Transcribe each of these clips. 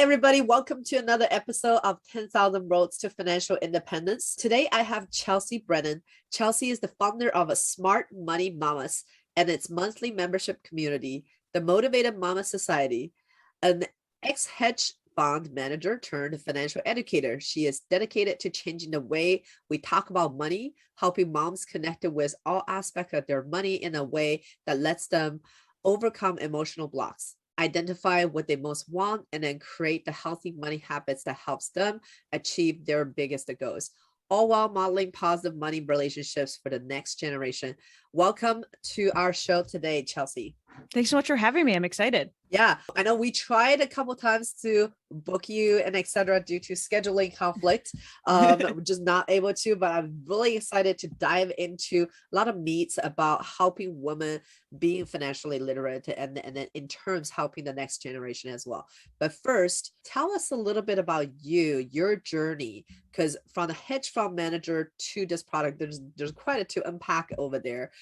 everybody. Welcome to another episode of 10,000 Roads to Financial Independence. Today, I have Chelsea Brennan. Chelsea is the founder of a Smart Money Mamas and its monthly membership community, the Motivated Mama Society, an ex-hedge fund manager turned financial educator. She is dedicated to changing the way we talk about money, helping moms connect with all aspects of their money in a way that lets them overcome emotional blocks, identify what they most want, and then create the healthy money habits that helps them achieve their biggest goals, all while modeling positive money relationships for the next generation. Welcome to our show today, Chelsea. Thanks so much for having me. I'm excited. Yeah, I know we tried a couple times to book you and etc. due to scheduling conflict. We're just not able to, but I'm really excited to dive into a lot of meats about helping women being financially literate and then in terms helping the next generation as well. But first, tell us a little bit about you, your journey, because from the hedge fund manager to this product, there's quite a to unpack over there.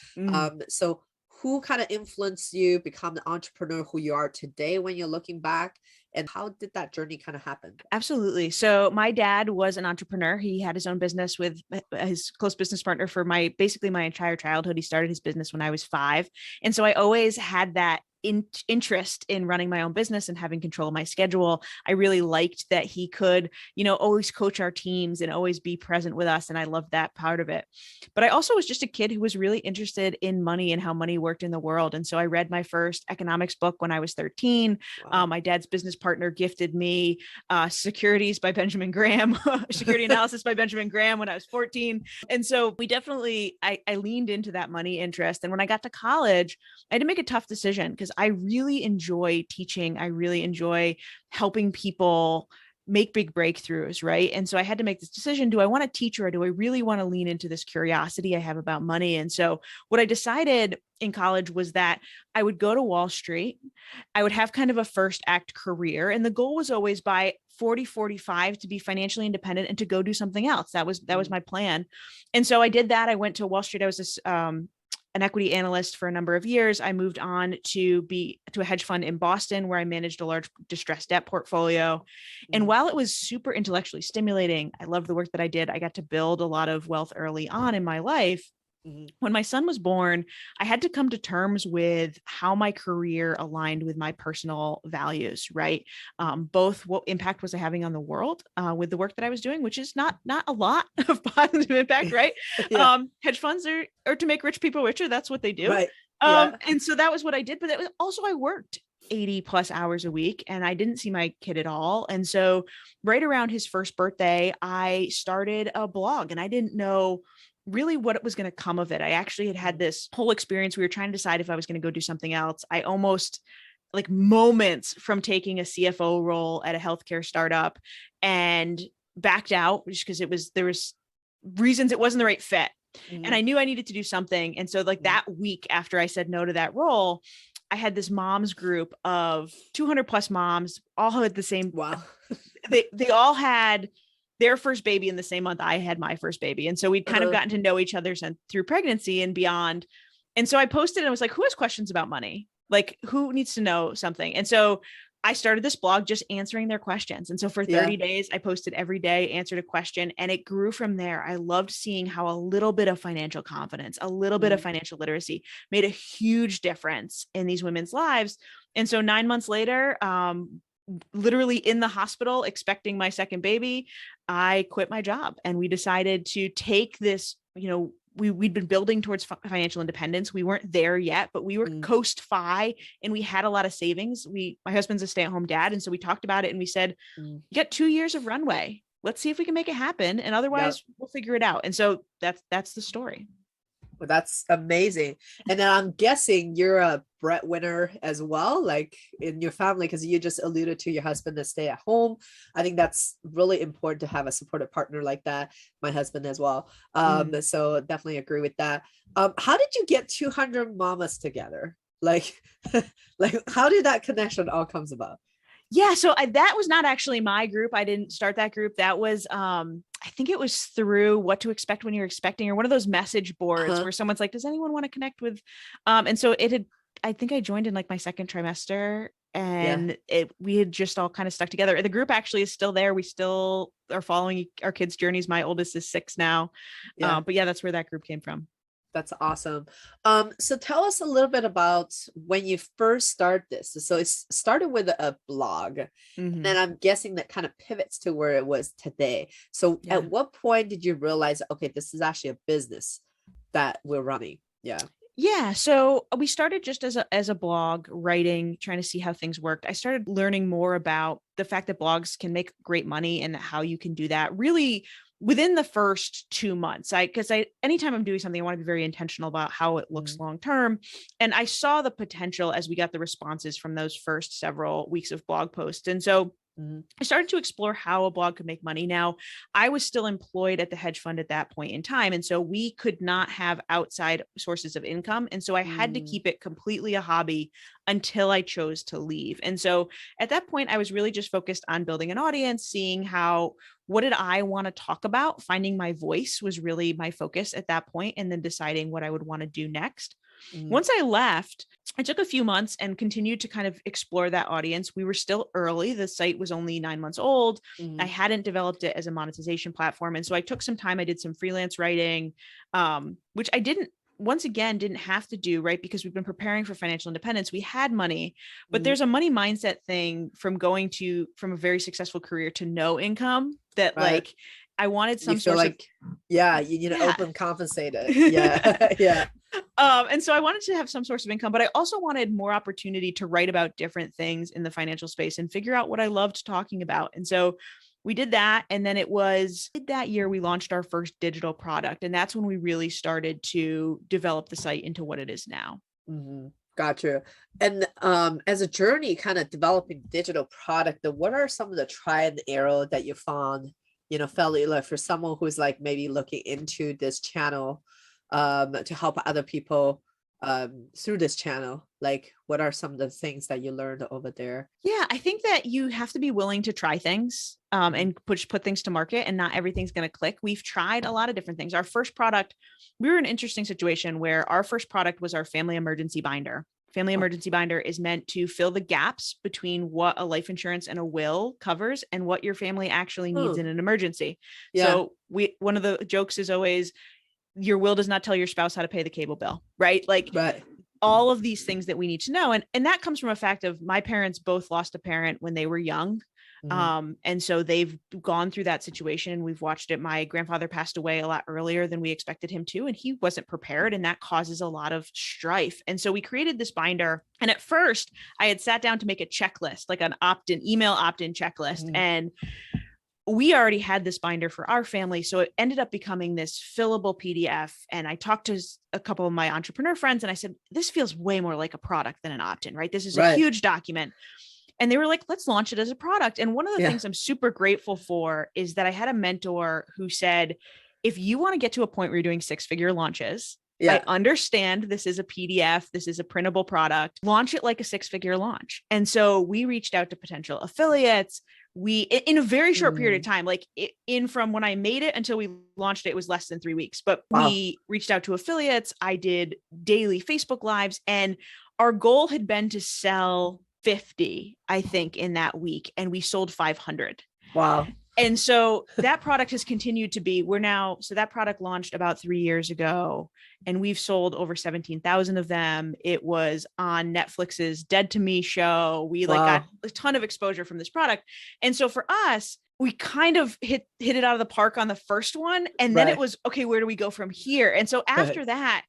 So who kind of influenced you become the entrepreneur who you are today when you're looking back, and how did that journey kind of happen? Absolutely. So my dad was an entrepreneur. He had his own business with his close business partner for basically my entire childhood. He started his business when I was 5. And so I always had that interest in running my own business and having control of my schedule. I really liked that he could, always coach our teams and always be present with us. And I loved that part of it. But I also was just a kid who was really interested in money and how money worked in the world. And so I read my first economics book when I was 13. Wow. My dad's business partner gifted me Securities by Benjamin Graham, Security Analysis by Benjamin Graham when I was 14. And so we definitely, I leaned into that money interest. And when I got to college, I had to make a tough decision because I really enjoy teaching. I really enjoy helping people make big breakthroughs, right? And so I had to make this decision. Do I want to teach, or do I really want to lean into this curiosity I have about money? And so what I decided in college was that I would go to Wall Street. I would have kind of a first act career. And the goal was always by 40, 45 to be financially independent and to go do something else. That was my plan. And so I did that. I went to Wall Street. I was an equity analyst for a number of years. I moved on to a hedge fund in Boston where I managed a large distressed debt portfolio. And while it was super intellectually stimulating, I loved the work that I did. I got to build a lot of wealth early on in my life. When my son was born, I had to come to terms with how my career aligned with my personal values, right? Both what impact was I having on the world with the work that I was doing, which is not a lot of positive impact, right? Yeah. Hedge funds are to make rich people richer. That's what they do. Right. Yeah. And so that was what I did. But it was also, I worked 80 plus hours a week and I didn't see my kid at all. And so right around his first birthday, I started a blog and I didn't know really what it was going to come of it. I actually had this whole experience. We were trying to decide if I was going to go do something else. I almost moments from taking a CFO role at a healthcare startup and backed out just because there was reasons it wasn't the right fit. And I knew I needed to do something. And so that week after I said no to that role, I had this moms group of 200 plus moms, all had the same. Wow. They all had their first baby in the same month I had my first baby. And so we'd kind of gotten to know each other through pregnancy and beyond. And so I posted and I was like, who has questions about money? Who needs to know something? And so I started this blog just answering their questions. And so for 30 days, I posted every day, answered a question, and it grew from there. I loved seeing how a little bit of financial confidence, a little bit of financial literacy made a huge difference in these women's lives. And so 9 months later, literally in the hospital expecting my second baby, I quit my job and we decided to take this, we'd been building towards financial independence. We weren't there yet, but we were coast fi and we had a lot of savings. My husband's a stay-at-home dad. And so we talked about it and we said, you got 2 years of runway. Let's see if we can make it happen. And otherwise we'll figure it out. And so that's the story. Well, that's amazing. And then I'm guessing you're a breadwinner as well, like in your family, because you just alluded to your husband to stay at home. I think that's really important to have a supportive partner like that. My husband as well. So definitely agree with that. How did you get 200 mamas together? Like how did that connection all comes about? Yeah. So that was not actually my group. I didn't start that group. That was, I think it was through What to Expect When You're Expecting, or one of those message boards where someone's like, does anyone want to connect with? And so I think I joined in my second trimester Yeah. and we had just all kind of stuck together. The group actually is still there. We still are following our kids' journeys. My oldest is 6 now. Yeah. But yeah, that's where that group came from. That's awesome. So tell us a little bit about when you first started this. So it started with a blog, and then Mhm. I'm guessing that kind of pivots to where it was today. So Yeah. at what point did you realize, okay, this is actually a business that we're running? Yeah. Yeah, so we started just as a blog, writing, trying to see how things worked. I started learning more about the fact that blogs can make great money and how you can do that really within the first 2 months. Because anytime I'm doing something, I want to be very intentional about how it looks Mhm. long term. And I saw the potential as we got the responses from those first several weeks of blog posts. And so Mhm. I started to explore how a blog could make money. Now, I was still employed at the hedge fund at that point in time. And so we could not have outside sources of income. And so I had to Mm. keep it completely a hobby until I chose to leave. And so at that point, I was really just focused on building an audience, seeing what did I want to talk about? Finding my voice was really my focus at that point, and then deciding what I would want to do next. Mhm. Once I left, I took a few months and continued to kind of explore that audience. We were still early. The site was only 9 months old. I Mhm. hadn't developed it as a monetization platform. And so I took some time. I did some freelance writing, which I once again, didn't have to do, right? Because we've been preparing for financial independence. We had money, but Mhm. there's a money mindset thing from a very successful career to no income that Right. like I wanted You some feel source of, like, yeah, you need to yeah. open compensated. Yeah. Yeah. And so I wanted to have some source of income, but I also wanted more opportunity to write about different things in the financial space and figure out what I loved talking about. And so we did that. And then it was that year we launched our first digital product. And that's when we really started to develop the site into what it is now. Mhm. Gotcha. And as a journey kind of developing digital product, what are some of the try and error that you found, felt like for someone who's like maybe looking into this channel to help other people through this channel? Like what are some of the things that you learned over there? Yeah, I think that you have to be willing to try things Mhm. and put things to market, and not everything's going to click. We've tried a lot of different things. Our first product, we were in an interesting situation where our first product was our family emergency binder. Family Oh, emergency binder is meant to fill the gaps between what a life insurance and a will covers and what your family actually needs huh. in an emergency. Yeah. So one of the jokes is always your will does not tell your spouse how to pay the cable bill, right? Like Right. all of these things that we need to know. And that comes from a fact of my parents both lost a parent when they were young. Mhm. And so they've gone through that situation and we've watched it. My grandfather passed away a lot earlier than we expected him to, and he wasn't prepared. And that causes a lot of strife. And so we created this binder. And at first, I had sat down to make a checklist, like an email opt in checklist. Mhm. And we already had this binder for our family. So it ended up becoming this fillable PDF. And I talked to a couple of my entrepreneur friends and I said, this feels way more like a product than an opt in, right? This is a Right. huge document. And they were like, let's launch it as a product. And one of the Yeah. things I'm super grateful for is that I had a mentor who said, if you want to get to a point where you're doing 6-figure launches, I Yeah. understand this is a PDF, this is a printable product, launch it like a 6-figure launch. And so we reached out to potential affiliates. We, in a very short period of Mm. time, like from when I made it until we launched it, it was less than 3 weeks, but Wow. we reached out to affiliates. I did daily Facebook lives, and our goal had been to sell 50, I think, in that week. And we sold 500. Wow. And so that product has continued to be, so that product launched about 3 years ago, and we've sold over 17,000 of them. It was on Netflix's Dead to Me show. We like got Wow. a ton of exposure from this product. And so for us, we kind of hit it out of the park on the first one. And then it Right. was, okay, where do we go from here? And so Right. after that,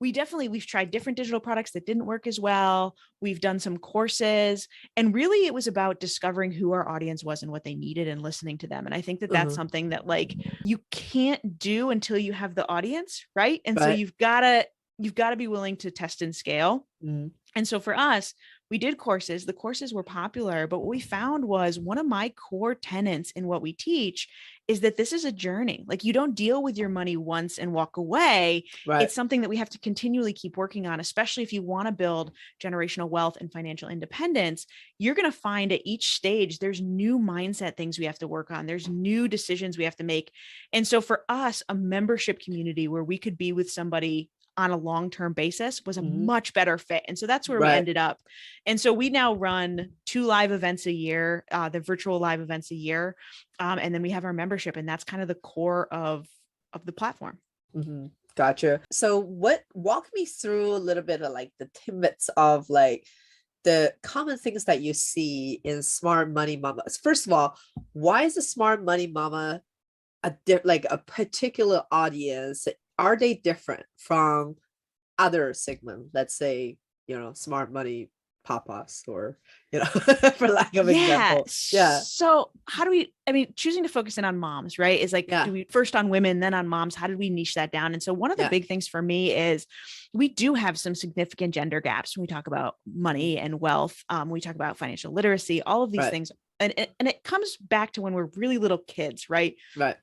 we've tried different digital products that didn't work as well. We've done some courses, and really it was about discovering who our audience was and what they needed and listening to them. And I think that that's Uh-huh. something that like you can't do until you have the audience, right? And so Right. you've got to be willing to test and scale. Mm. And so for us, we did courses. The courses were popular, but what we found was one of my core tenets in what we teach is that this is a journey. Like you don't deal with your money once and walk away. Right. It's something that we have to continually keep working on, especially if you want to build generational wealth and financial independence. You're going to find at each stage, there's new mindset things we have to work on. There's new decisions we have to make. And so for us, a membership community where we could be with somebody on a long-term basis was a Mhm. much better fit. And so that's where we Right. ended up. And so we now run 2 live events a year, the virtual live events a year. And then we have our membership, and that's kind of the core of the platform. Mhm. Gotcha. So walk me through a little bit of like the tidbits of like the common things that you see in smart money mamas. First of all, why is a smart money mama like a particular audience? Are they different from other segment? Let's say, smart money papas, or for lack of Yeah. example. Yeah. So how do we, I mean, choosing to focus in on moms, right? Is like, Yeah. do we first on women, then on moms? How did we niche that down? And so one of the Yeah. big things for me is we do have some significant gender gaps when we talk about money and wealth. We talk about financial literacy, all of these Right. things. And it comes back to when we're really little kids, right? Right.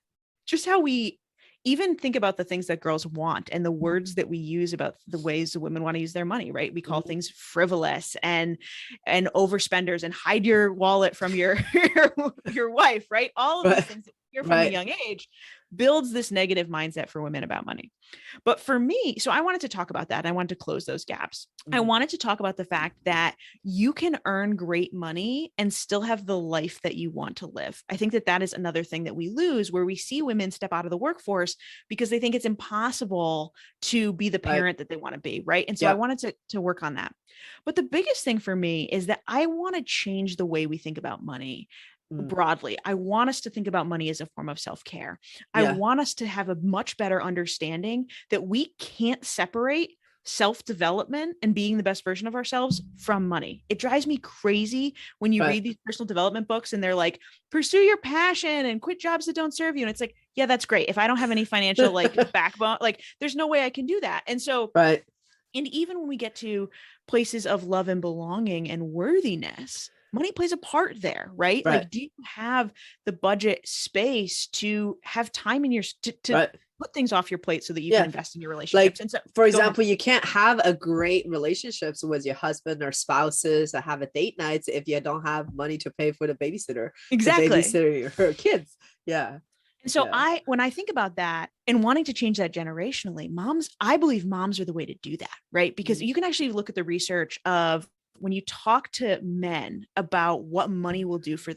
Just how we even think about the things that girls want and the words that we use about the ways the women want to use their money, right? We call Mhm. things frivolous and overspenders and hide your wallet from your your wife, right? All of these Right. things that we hear from a Right. young age builds this negative mindset for women about money. But for me, so I wanted to talk about that. And I wanted to close those gaps. I Mhm. wanted to talk about the fact that you can earn great money and still have the life that you want to live. I think that that is another thing that we lose, where we see women step out of the workforce because they think it's impossible to be the Right. parent that they want to be, right? And so I Yeah. wanted to work on that. But the biggest thing for me is that I want to change the way we think about money Mm. broadly. I want us to think about money as a form of self-care. I Yeah. want us to have a much better understanding that we can't separate self-development and being the best version of ourselves from money. It drives me crazy when you Right. read these personal development books and they're like, pursue your passion and quit jobs that don't serve you. And it's like, yeah, that's great. If I don't have any financial like backbone, like there's no way I can do that. And so, Right. and even when we get to places of love and belonging and worthiness, money plays a part there, right? Right. Like, do you have the budget space to have time in your to Right. put things off your plate so that you can Yeah. invest in your relationships? Like, And so, for go ahead. example, you can't have a great relationships with your husband or spouses or have a date nights if you don't have money to pay for the babysitter to Exactly. babysit your kids. Yeah. And so Yeah. when I think about that and wanting to change that generationally, I believe moms are the way to do that, right? Because Mhm. you can actually look at the research of when you talk to men about what money will do for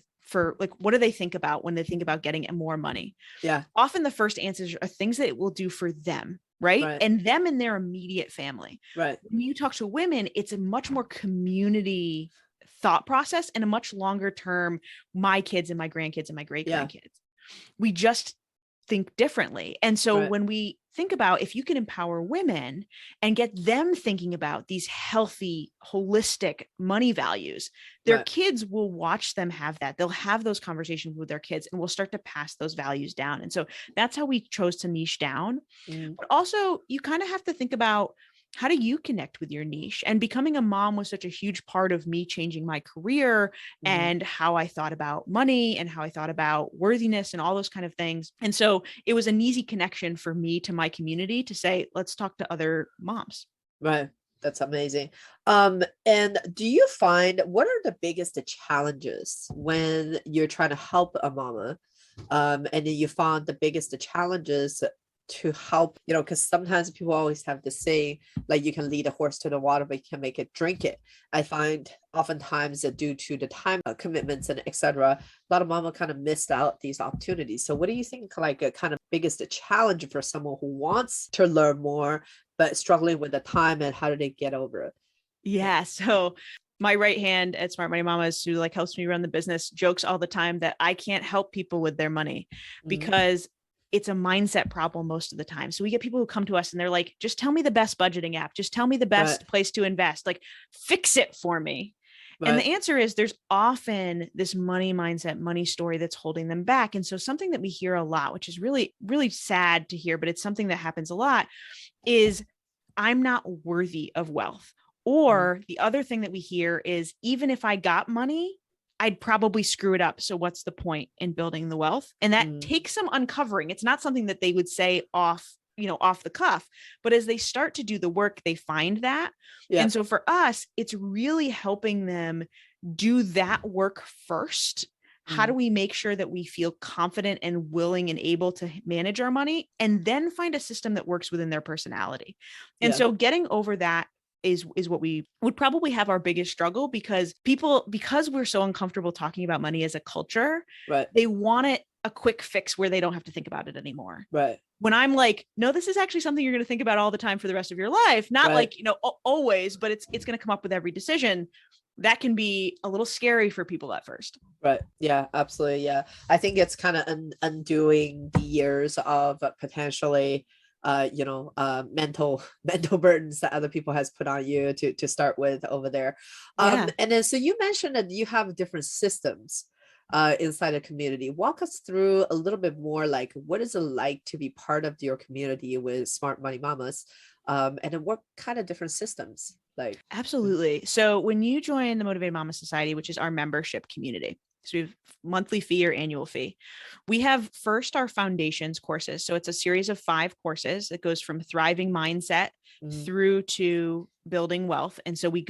like, what do they think about when they think about getting more money? Yeah. Often the first answers are things that it will do for them, right? Right. And them and their immediate family. Right. When you talk to women, it's a much more community thought process and a much longer term, my kids and my grandkids and my great Yeah. grandkids. We just think differently. And so Right. when we think about if you can empower women and get them thinking about these healthy, holistic money values, their Right. kids will watch them have that. They'll have those conversations with their kids and we'll start to pass those values down. And so that's how we chose to niche down. Mm. But also, you kind of have to think about how do you connect with your niche? And becoming a mom was such a huge part of me changing my career Mhm. and how I thought about money and how I thought about worthiness and all those kind of things. And so it was an easy connection for me to my community to say, let's talk to other moms. Right. That's amazing. And do you find what are the biggest challenges when you're trying to help a mama? And then you found the biggest challenges to help, because sometimes people always have the saying, like you can lead a horse to the water, but you can make it drink it. I find oftentimes that due to the time commitments and etc., a lot of mama kind of missed out these opportunities. So what do you think like a kind of biggest challenge for someone who wants to learn more, but struggling with the time, and how do they get over it? Yeah. So my right hand at Smart Money Mamas, who like helps me run the business, jokes all the time that I can't help people with their money Mhm. because it's a mindset problem most of the time. So we get people who come to us and they're like, just tell me the best budgeting app. Just tell me the Right. best place to invest. Like, fix it for me. And the Right. answer is there's often this money mindset, money story that's holding them back. And so something that we hear a lot, which is really, really sad to hear, but it's something that happens a lot, is I'm not worthy of wealth. Mhm. Or the other thing that we hear is even if I got money, I'd probably screw it up. So what's the point in building the wealth? And that Mhm. takes some uncovering. It's not something that they would say off the cuff, but as they start to do the work, they find that. Yeah. And so for us, it's really helping them do that work first How do we make sure that we feel confident and willing and able to manage our money, and then find a system that works within their personality? And Yeah. so getting over that is what we would probably have our biggest struggle, because because we're so uncomfortable talking about money as a culture, Right. they want it a quick fix where they don't have to think about it anymore. Right. When I'm like, no, this is actually something you're going to think about all the time for the rest of your life. Not Right. like, always, but it's going to come up with every decision. That can be a little scary for people at first. Right. Yeah, absolutely. Yeah. I think it's kind of undoing the years of potentially mental burdens that other people has put on you to start with over there. Yeah. And then so you mentioned that you have different systems inside a community. Walk us through a little bit more, like what is it like to be part of your community with Smart Money Mamas, and then what kind of different systems like. Absolutely. So when you join the Motivated Mama Society, which is our membership community, so we have monthly fee or annual fee. We have first our foundations courses. So it's a series of 5 courses that goes from thriving mindset through to building wealth. And so we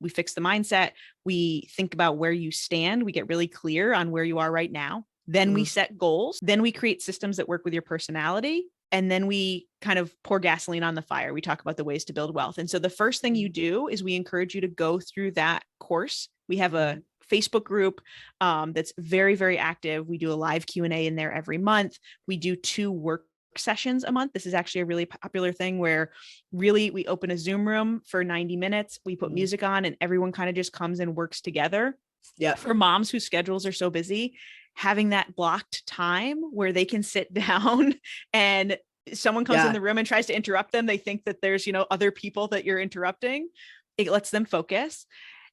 fix the mindset. We think about where you stand. We get really clear on where you are right now. Then we set goals. Then we create systems that work with your personality. And then we kind of pour gasoline on the fire. We talk about the ways to build wealth. And so the first thing you do is we encourage you to go through that course. We have a Facebook group that's very, very active. We do a live Q&A in there every month. We do 2 work sessions a month. This is actually a really popular thing where really we open a Zoom room for 90 minutes. We put music on and everyone kind of just comes and works together. Yeah. For moms whose schedules are so busy, having that blocked time where they can sit down and someone comes in the room and tries to interrupt them, they think that there's, other people that you're interrupting. It lets them focus.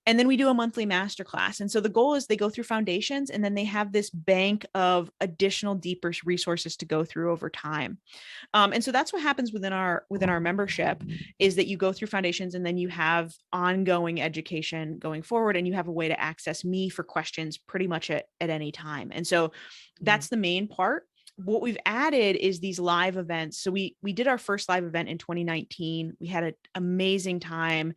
And then we do a monthly masterclass. And so the goal is they go through foundations and then they have this bank of additional deeper resources to go through over time. And so that's what happens within our membership, is that you go through foundations and then you have ongoing education going forward, and you have a way to access me for questions pretty much at any time. And so that's the main part. What we've added is these live events. So we did our first live event in 2019. We had an amazing time.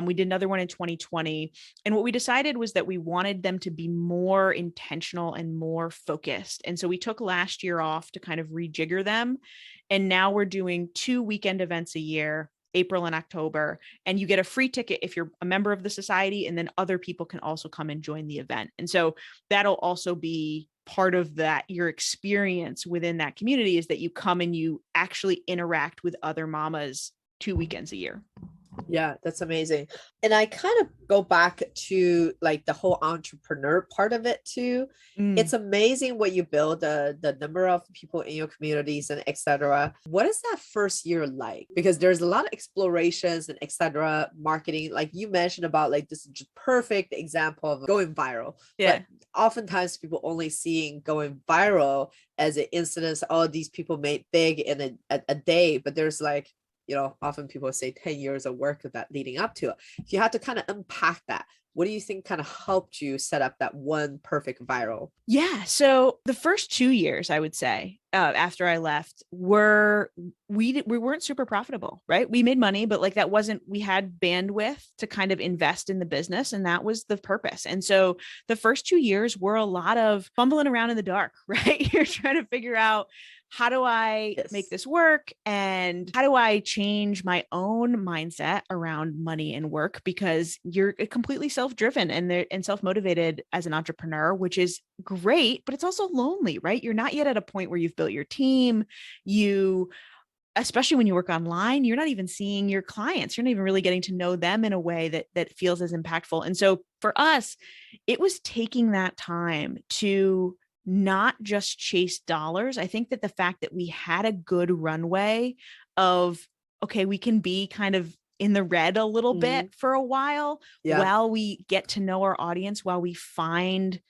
We did another one in 2020. And what we decided was that we wanted them to be more intentional and more focused. And so we took last year off to kind of rejigger them. And now we're doing 2 weekend events a year, April and October, and you get a free ticket if you're a member of the society, and then other people can also come and join the event. And so that'll also be part of that. Your experience within that community is that you come and you actually interact with other mamas 2 weekends a year. Yeah, that's amazing. And I kind of go back to like the whole entrepreneur part of it too. It's amazing what you build, the number of people in your communities and etc. What is that first year like? Because there's a lot of explorations and etc. marketing, like you mentioned about, like this is just perfect example of going viral. Yeah. But oftentimes people only seeing going viral as an incidence, oh, these people made big in a day, but there's like, often people say 10 years of work of that leading up to it. If you had to kind of unpack that, what do you think kind of helped you set up that one perfect viral? Yeah. So the first 2 years, I would say, after I left, we weren't super profitable, right? We made money, but like we had bandwidth to kind of invest in the business, and that was the purpose. And so the first 2 years were a lot of fumbling around in the dark, right? You're trying to figure out, how do I make this work? And how do I change my own mindset around money and work? Because you're completely self-driven and self-motivated as an entrepreneur, which is great, but it's also lonely, right? You're not yet at a point where you've built your team. Especially when you work online, you're not even seeing your clients. You're not even really getting to know them in a way that feels as impactful. And so for us, it was taking that time to not just chase dollars. I think that the fact that we had a good runway of, okay, we can be kind of in the red a little bit for a while while we get to know our audience, while we find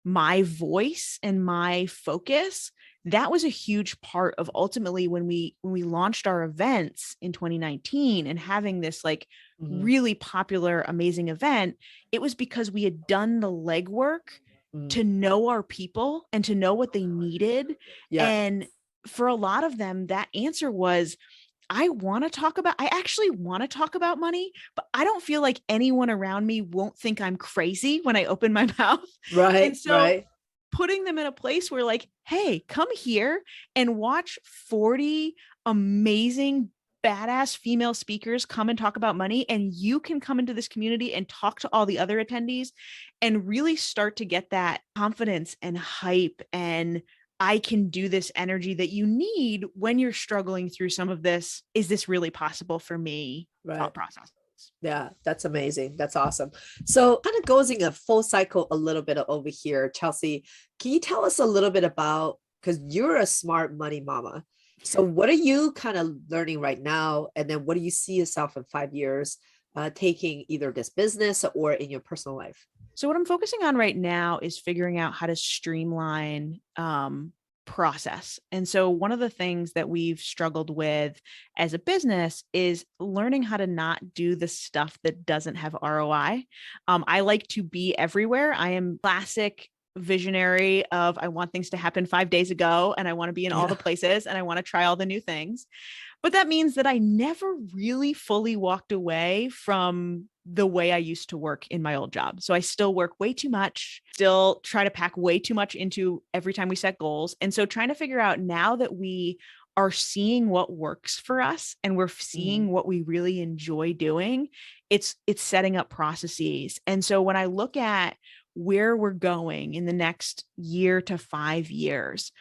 my voice and my focus. That was a huge part of ultimately when we launched our events in 2019 and having this like really popular, amazing event. It was because we had done the legwork to know our people and to know what they needed. And for a lot of them, that answer was, I actually want to talk about money, but I don't feel like anyone around me won't think I'm crazy when I open my mouth. And Right, so right. putting them in a place where like, hey, come here and watch 40 amazing badass female speakers come and talk about money, and you can come into this community and talk to all the other attendees and really start to get that confidence and hype and I can do this energy that you need when you're struggling through some of this. Is this really possible for me? Right. Thought process. Yeah, that's amazing. That's awesome. So, kind of goes in a full cycle a little bit over here. Chelsea, can you tell us a little bit about, because you're a smart money mama. So, what are you kind of learning right now? And then what do you see yourself in 5 years taking either this business or in your personal life? So what I'm focusing on right now is figuring out how to streamline process. And so one of the things that we've struggled with as a business is learning how to not do the stuff that doesn't have ROI. I like to be everywhere. I am classic visionary of I want things to happen 5 days ago and I want to be in all the places and I want to try all the new things. But that means that I never really fully walked away from the way I used to work in my old job. So I still work way too much, still try to pack way too much into every time we set goals. And so trying to figure out now that we are seeing what works for us and we're seeing what we really enjoy doing, it's setting up processes. And so when I look at where we're going in the next year to 5 years,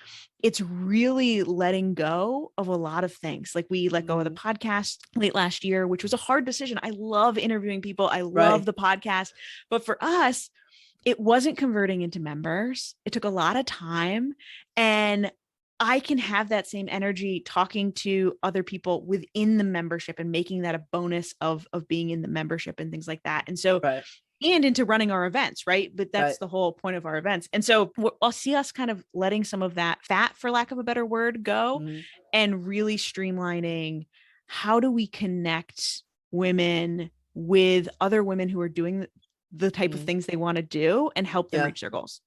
it's really letting go of a lot of things. Like we let go of the podcast late last year, which was a hard decision. I love interviewing people. I love the podcast. But for us, it wasn't converting into members. It took a lot of time. And I can have that same energy talking to other people within the membership and making that a bonus of being in the membership and things like that. And so and into running our events, right? But that's the whole point of our events. And so I'll see us kind of letting some of that fat, for lack of a better word, go and really streamlining how do we connect women with other women who are doing the type of things they want to do and help them reach their goals.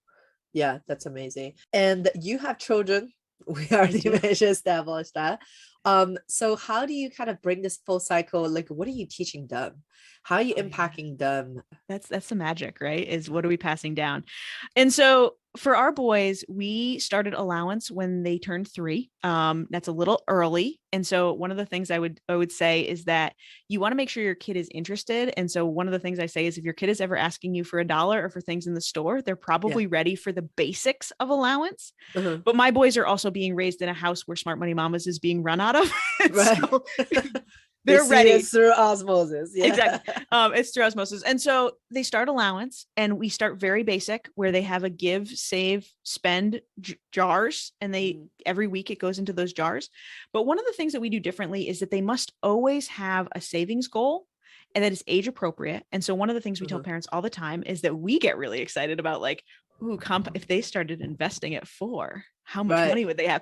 Yeah, that's amazing. And you have children. We already established that. So how do you kind of bring this full cycle? Like, what are you teaching them? How are you impacting them? That's the magic, right? Is what are we passing down? And so for our boys, we started allowance when they turned 3. That's a little early. And so one of the things I would say is that you want to make sure your kid is interested. And so one of the things I say is if your kid is ever asking you for $1 or for things in the store, they're probably ready for the basics of allowance. But my boys are also being raised in a house where Smart Money Mamas is being run out of. So they're ready. It's through osmosis. Yeah. Exactly. It's through osmosis. And so they start allowance and we start very basic where they have a give, save, spend jars. And they, every week it goes into those jars. But one of the things that we do differently is that they must always have a savings goal and that is age appropriate. And so one of the things we tell parents all the time is that we get really excited about like, ooh, if they started investing at 4, how much money would they have?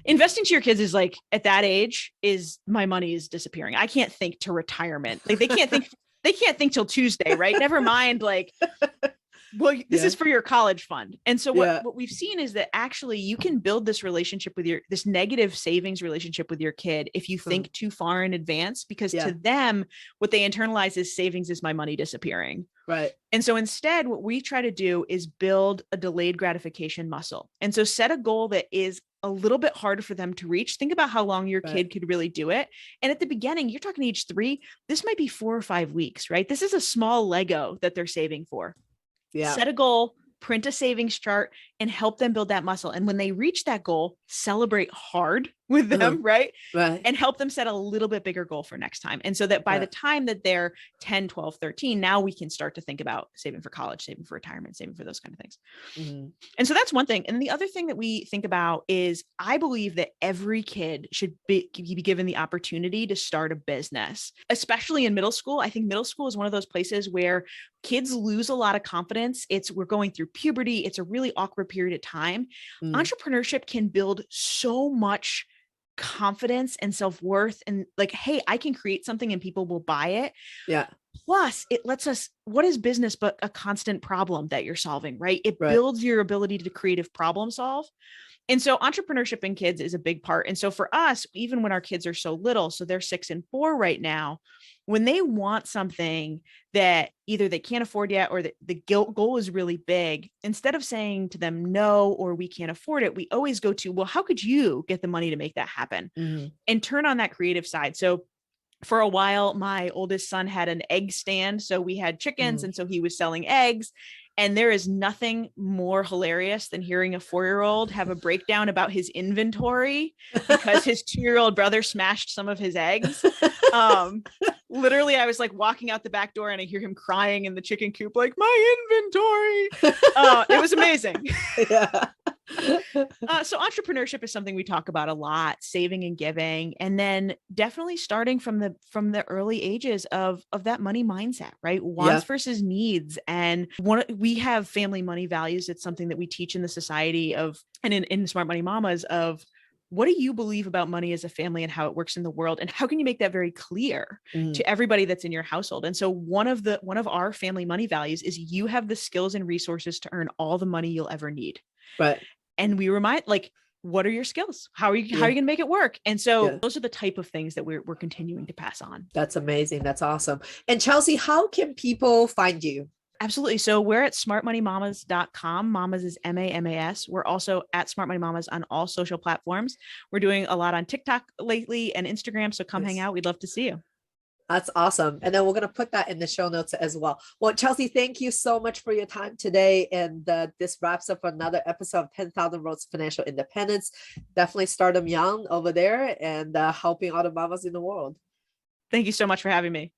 Investing to your kids is like at that age is my money is disappearing. I can't think to retirement. Like they can't think till Tuesday, right? Never mind. Like, well, this is for your college fund. And so what we've seen is that actually you can build this relationship with this negative savings relationship with your kid if you think too far in advance, because to them, what they internalize is savings is my money disappearing. Right. And so instead, what we try to do is build a delayed gratification muscle. And so set a goal that is a little bit harder for them to reach. Think about how long your kid could really do it. And at the beginning, you're talking age 3, this might be 4 or 5 weeks, right? This is a small Lego that they're saving for. Set a goal, print a savings chart, and help them build that muscle. And when they reach that goal, celebrate hard with them, right? And help them set a little bit bigger goal for next time. And so that by the time that they're 10, 12, 13, now we can start to think about saving for college, saving for retirement, saving for those kind of things. And so that's one thing. And the other thing that we think about is I believe that every kid should be given the opportunity to start a business, especially in middle school. I think middle school is one of those places where kids lose a lot of confidence. We're going through puberty. It's a really awkward period of time. Entrepreneurship can build so much confidence and self-worth and like, hey, I can create something and people will buy it. Plus, it lets us, what is business but a constant problem that you're solving, right? It Right. builds your ability to creative problem solve. And so entrepreneurship in kids is a big part. And so for us, even when our kids are so little, so they're 6 and 4 right now, when they want something that either they can't afford yet or the goal is really big, instead of saying to them, no, or we can't afford it, we always go to, well, how could you get the money to make that happen? And turn on that creative side. So for a while, my oldest son had an egg stand. So we had chickens. And so he was selling eggs. And there is nothing more hilarious than hearing a 4-year-old have a breakdown about his inventory because his 2-year-old brother smashed some of his eggs. Literally, I was like walking out the back door and I hear him crying in the chicken coop, like, my inventory. It was amazing. Yeah. So entrepreneurship is something we talk about a lot, saving and giving, and then definitely starting from the early ages of that money mindset, right? Wants versus needs. And we have family money values. It's something that we teach in the society of, and in Smart Money Mamas, of what do you believe about money as a family and how it works in the world? And how can you make that very clear to everybody that's in your household? And so one of our family money values is you have the skills and resources to earn all the money you'll ever need. Right. And we remind, like, what are your skills? How are you going to make it work? And so those are the type of things that we're continuing to pass on. That's amazing. That's awesome. And Chelsea, how can people find you? Absolutely. So we're at smartmoneymamas.com. Mamas is MAMAS. We're also at Smart Money Mamas on all social platforms. We're doing a lot on TikTok lately and Instagram. So come hang out. We'd love to see you. That's awesome. And then we're going to put that in the show notes as well. Well, Chelsea, thank you so much for your time today. And this wraps up another episode of 10,000 Roads to Financial Independence. Definitely start them young over there and helping all the mamas in the world. Thank you so much for having me.